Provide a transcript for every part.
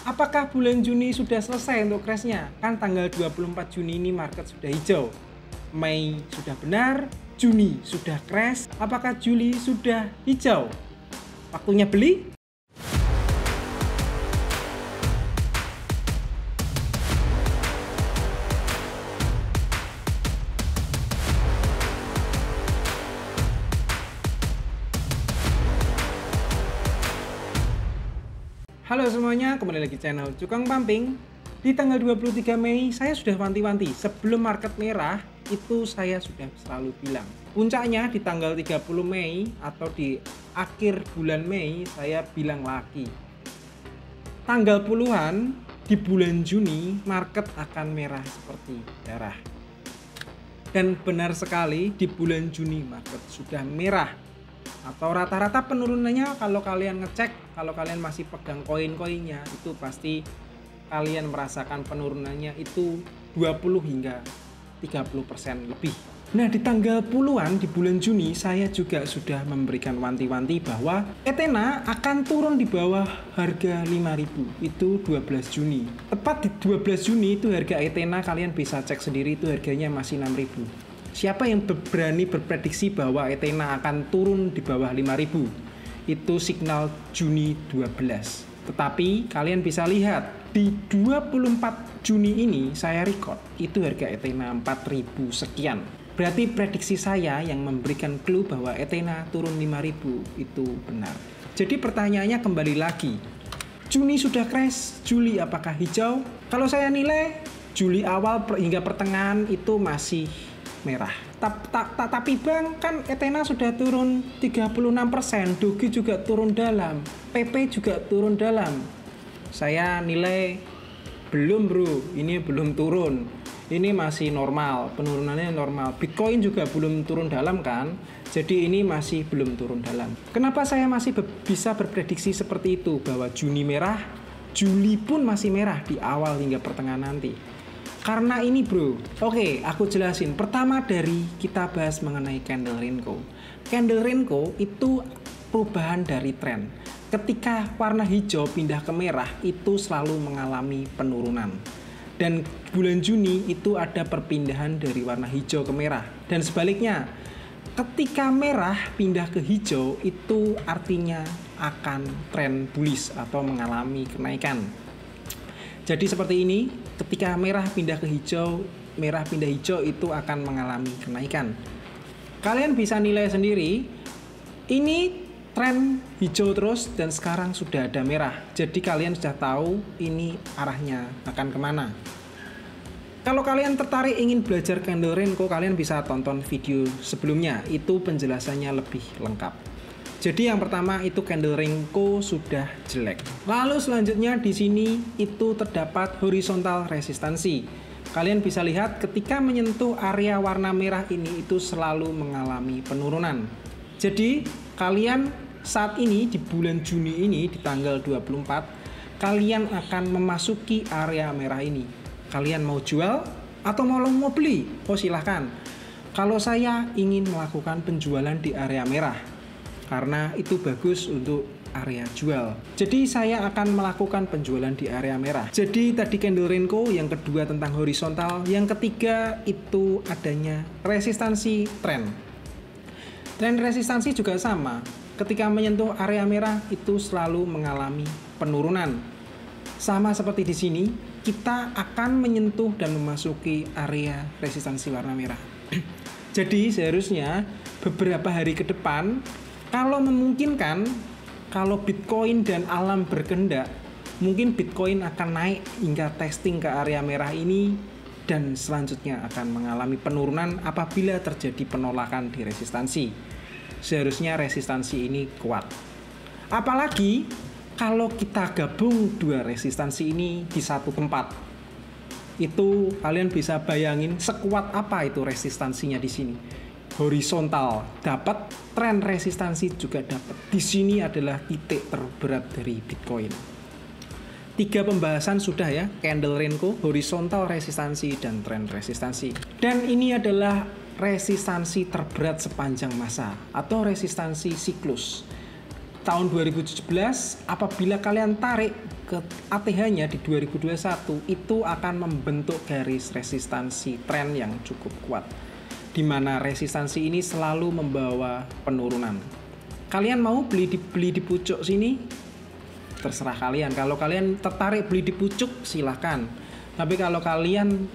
Apakah bulan Juni sudah selesai untuk crash-nya? Kan tanggal 24 Juni ini market sudah hijau. Mei sudah benar, Juni sudah crash. Apakah Juli sudah hijau? Waktunya beli? Halo semuanya, kembali lagi channel Cukang Pumping. Di tanggal 23 Mei saya sudah wanti-wanti, sebelum market merah itu saya sudah selalu bilang. Puncaknya di tanggal 30 Mei atau di akhir bulan Mei saya bilang lagi. Tanggal puluhan di bulan Juni market akan merah seperti darah. Dan benar sekali di bulan Juni market sudah merah. Atau rata-rata penurunannya kalau kalian ngecek, kalau kalian masih pegang koin-koinnya itu pasti kalian merasakan penurunannya itu 20 hingga 30% lebih. Nah, di tanggal puluhan di bulan Juni saya juga sudah memberikan wanti-wanti bahwa Ethena akan turun di bawah harga 5.000. Itu 12 Juni. Tepat di 12 Juni itu harga Ethena kalian bisa cek sendiri itu harganya masih 6.000. Siapa yang berani berprediksi bahwa Ethena akan turun di bawah 5.000? Itu signal Juni 12. Tetapi kalian bisa lihat di 24 Juni ini saya record itu harga Ethena 4.000 sekian. Berarti prediksi saya yang memberikan clue bahwa Ethena turun 5.000 itu benar. Jadi pertanyaannya kembali lagi. Juni sudah crash, Juli apakah hijau? Kalau saya nilai Juli awal hingga pertengahan itu masih merah. Tapi bang, kan Ethena sudah turun 36%, Doge juga turun dalam, PP juga turun dalam. Saya nilai belum bro, ini belum turun, ini masih normal, penurunannya normal. Bitcoin juga belum turun dalam kan, jadi ini masih belum turun dalam. Kenapa saya masih bisa berprediksi seperti itu, bahwa Juni merah, Juli pun masih merah di awal hingga pertengahan nanti? Karena ini bro, oke aku jelasin. Pertama dari kita bahas mengenai candle rainbow. Candle rainbow itu perubahan dari tren. Ketika warna hijau pindah ke merah itu selalu mengalami penurunan. Dan bulan Juni itu ada perpindahan dari warna hijau ke merah. Dan sebaliknya, ketika merah pindah ke hijau itu artinya akan tren bullish atau mengalami kenaikan. Jadi seperti ini, ketika merah pindah ke hijau, merah pindah hijau itu akan mengalami kenaikan. Kalian bisa nilai sendiri, ini tren hijau terus dan sekarang sudah ada merah. Jadi kalian sudah tahu ini arahnya akan kemana. Kalau kalian tertarik ingin belajar candle rainbow, kalian bisa tonton video sebelumnya, itu penjelasannya lebih lengkap. Jadi yang pertama itu candle rainbow sudah jelek. Lalu selanjutnya di sini itu terdapat horizontal resistansi. Kalian bisa lihat ketika menyentuh area warna merah ini itu selalu mengalami penurunan. Jadi kalian saat ini di bulan Juni ini di tanggal 24 kalian akan memasuki area merah ini. Kalian mau jual atau mau beli? Oh silahkan. Kalau saya ingin melakukan penjualan di area merah karena itu bagus untuk area jual. Jadi saya akan melakukan penjualan di area merah. Jadi tadi candle rainbow, yang kedua tentang horizontal, yang ketiga itu adanya resistansi tren. Tren resistansi juga sama. Ketika menyentuh area merah itu selalu mengalami penurunan. Sama seperti di sini, kita akan menyentuh dan memasuki area resistansi warna merah. Jadi seharusnya beberapa hari ke depan kalau memungkinkan, kalau Bitcoin dan alam berkehendak, mungkin Bitcoin akan naik hingga testing ke area merah ini dan selanjutnya akan mengalami penurunan apabila terjadi penolakan di resistansi. Seharusnya resistansi ini kuat. Apalagi kalau kita gabung dua resistansi ini di satu tempat. Itu kalian bisa bayangin sekuat apa itu resistansinya di sini. Horizontal dapat, tren resistansi juga dapat. Di sini adalah titik terberat dari Bitcoin. 3 pembahasan sudah ya, candle rainbow, horizontal resistansi dan tren resistansi. Dan ini adalah resistansi terberat sepanjang masa atau resistansi siklus. Tahun 2017 apabila kalian tarik ke ATH-nya di 2021 itu akan membentuk garis resistansi tren yang cukup kuat, di mana resistansi ini selalu membawa penurunan. Kalian mau beli di pucuk sini? Terserah kalian. Kalau kalian tertarik beli di pucuk, silahkan. Tapi kalau kalian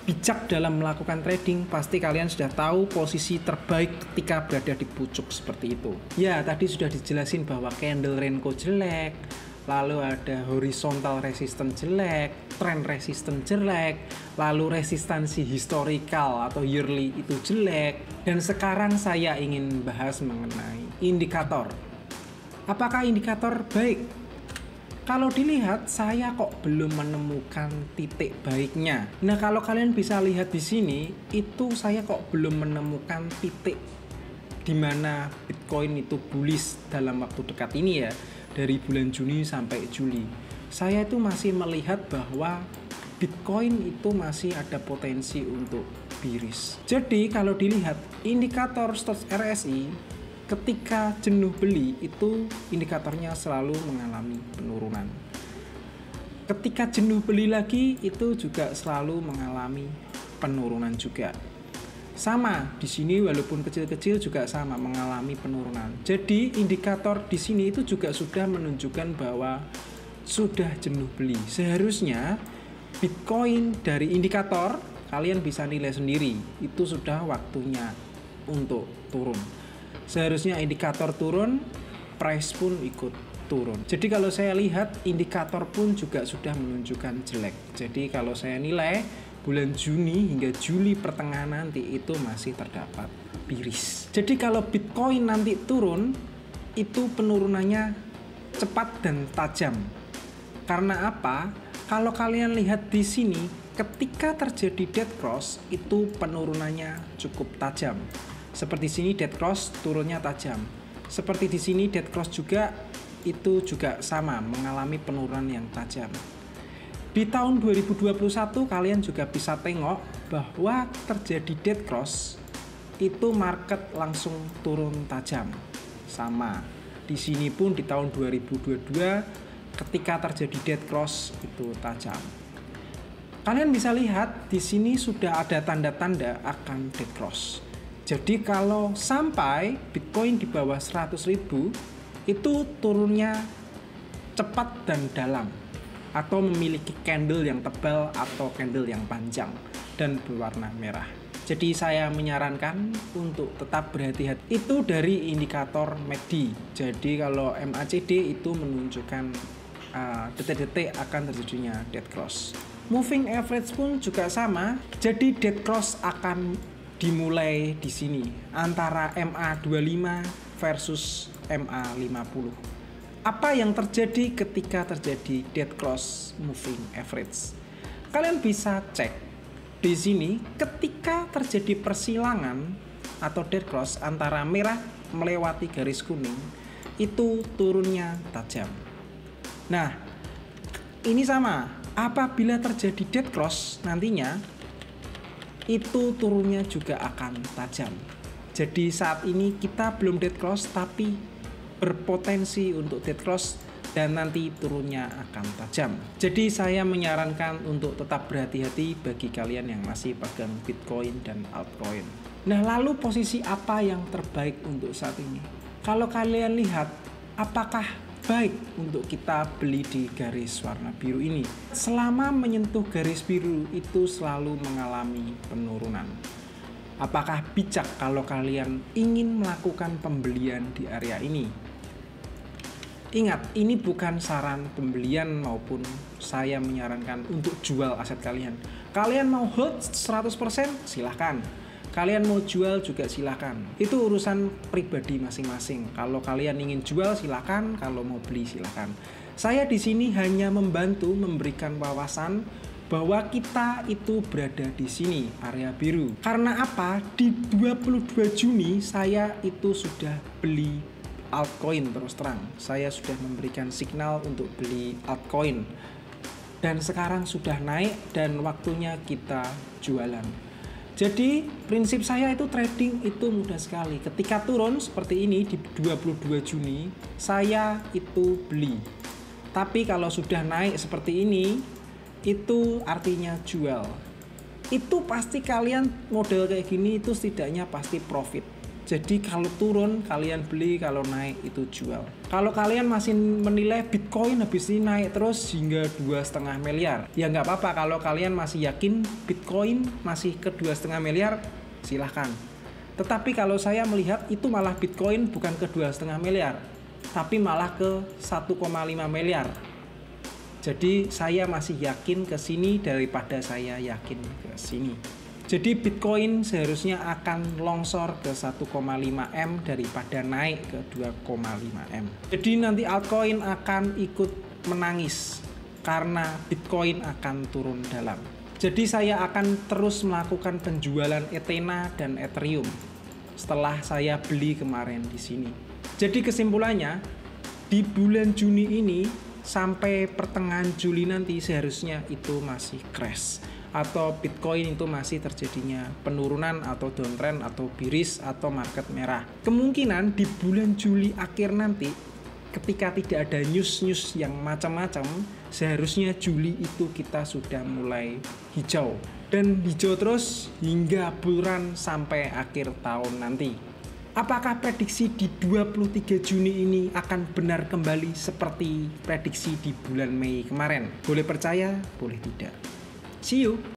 bijak dalam melakukan trading, pasti kalian sudah tahu posisi terbaik ketika berada di pucuk seperti itu. Ya, tadi sudah dijelasin bahwa candle Renko jelek, lalu ada horizontal resistance jelek, trend resistance jelek, lalu resistansi historical atau yearly itu jelek. Dan sekarang saya ingin bahas mengenai indikator. Apakah indikator baik? Kalau dilihat, saya kok belum menemukan titik baiknya. Nah, kalau kalian bisa lihat di sini, itu saya kok belum menemukan titik di mana Bitcoin itu bullish dalam waktu dekat ini ya, dari bulan Juni sampai Juli. Saya itu masih melihat bahwa Bitcoin itu masih ada potensi untuk bearish. Jadi, kalau dilihat indikator STOXX RSI ketika jenuh beli itu indikatornya selalu mengalami penurunan. Ketika jenuh beli lagi itu juga selalu mengalami penurunan juga. Sama di sini walaupun kecil-kecil juga sama mengalami penurunan. Jadi indikator di sini itu juga sudah menunjukkan bahwa sudah jenuh beli. Seharusnya Bitcoin dari indikator kalian bisa nilai sendiri. Itu sudah waktunya untuk turun. Seharusnya indikator turun, price pun ikut turun. Jadi kalau saya lihat indikator pun juga sudah menunjukkan jelek. Jadi kalau saya nilai bulan Juni hingga Juli pertengahan nanti itu masih terdapat bearish. Jadi kalau Bitcoin nanti turun, itu penurunannya cepat dan tajam. Karena apa? Kalau kalian lihat di sini, ketika terjadi dead cross itu penurunannya cukup tajam. Seperti sini dead cross turunnya tajam. Seperti di sini dead cross juga itu juga sama mengalami penurunan yang tajam. Di tahun 2021 kalian juga bisa tengok bahwa terjadi dead cross itu market langsung turun tajam. Sama. Di sini pun di tahun 2022 ketika terjadi dead cross itu tajam. Kalian bisa lihat di sini sudah ada tanda-tanda akan dead cross. Jadi kalau sampai Bitcoin di bawah 100.000 itu turunnya cepat dan dalam atau memiliki candle yang tebal atau candle yang panjang dan berwarna merah. Jadi saya menyarankan untuk tetap berhati-hati. Itu dari indikator MACD. Jadi kalau MACD itu menunjukkan detik-detik akan terjadinya dead cross. Moving average pun juga sama. Jadi dead cross akan dimulai di sini antara MA25 versus MA50. Apa yang terjadi ketika terjadi dead cross moving average? Kalian bisa cek di sini ketika terjadi persilangan atau dead cross antara merah melewati garis kuning itu turunnya tajam. Nah, ini sama. Apabila terjadi dead cross nantinya itu turunnya juga akan tajam. Jadi saat ini kita belum dead cross tapi berpotensi untuk dead cross dan nanti turunnya akan tajam. Jadi saya menyarankan untuk tetap berhati-hati bagi kalian yang masih pegang Bitcoin dan altcoin. Nah, lalu posisi apa yang terbaik untuk saat ini? Kalau kalian lihat, apakah baik untuk kita beli di garis warna biru ini? Selama menyentuh garis biru itu selalu mengalami penurunan. Apakah bijak kalau kalian ingin melakukan pembelian di area ini? Ingat, ini bukan saran pembelian maupun saya menyarankan untuk jual aset kalian. Kalian mau hold 100% silahkan. Kalian mau jual juga silakan. Itu urusan pribadi masing-masing. Kalau kalian ingin jual silakan, kalau mau beli silakan. Saya di sini hanya membantu memberikan wawasan bahwa kita itu berada di sini, area biru. Karena apa? Di 22 Juni saya itu sudah beli altcoin terus terang. Saya sudah memberikan signal untuk beli altcoin. Dan sekarang sudah naik dan waktunya kita jualan. Jadi prinsip saya itu trading itu mudah sekali. Ketika turun seperti ini di 22 Juni, saya itu beli. Tapi kalau sudah naik seperti ini, itu artinya jual. Itu pasti kalian model kayak gini itu setidaknya pasti profit. Jadi kalau turun kalian beli, kalau naik itu jual. Kalau kalian masih menilai Bitcoin habis ini naik terus hingga 2,5 miliar, ya nggak apa-apa. Kalau kalian masih yakin Bitcoin masih ke 2,5 miliar, silahkan. Tetapi kalau saya melihat itu malah Bitcoin bukan ke 2,5 miliar, tapi malah ke 1,5 miliar. Jadi saya masih yakin ke sini daripada saya yakin ke sini. Jadi Bitcoin seharusnya akan longsor ke 1,5 M daripada naik ke 2,5 M. Jadi nanti altcoin akan ikut menangis karena Bitcoin akan turun dalam. Jadi saya akan terus melakukan penjualan Ethena dan Ethereum setelah saya beli kemarin di sini. Jadi kesimpulannya, di bulan Juni ini sampai pertengahan Juli nanti seharusnya itu masih crash, atau Bitcoin itu masih terjadinya penurunan atau downtrend atau bearish atau market merah. Kemungkinan di bulan Juli akhir nanti ketika tidak ada news-news yang macam-macam, seharusnya Juli itu kita sudah mulai hijau. Dan hijau terus hingga bull run sampai akhir tahun nanti. Apakah prediksi di 23 Juni ini akan benar kembali seperti prediksi di bulan Mei kemarin? Boleh percaya, boleh tidak. See you!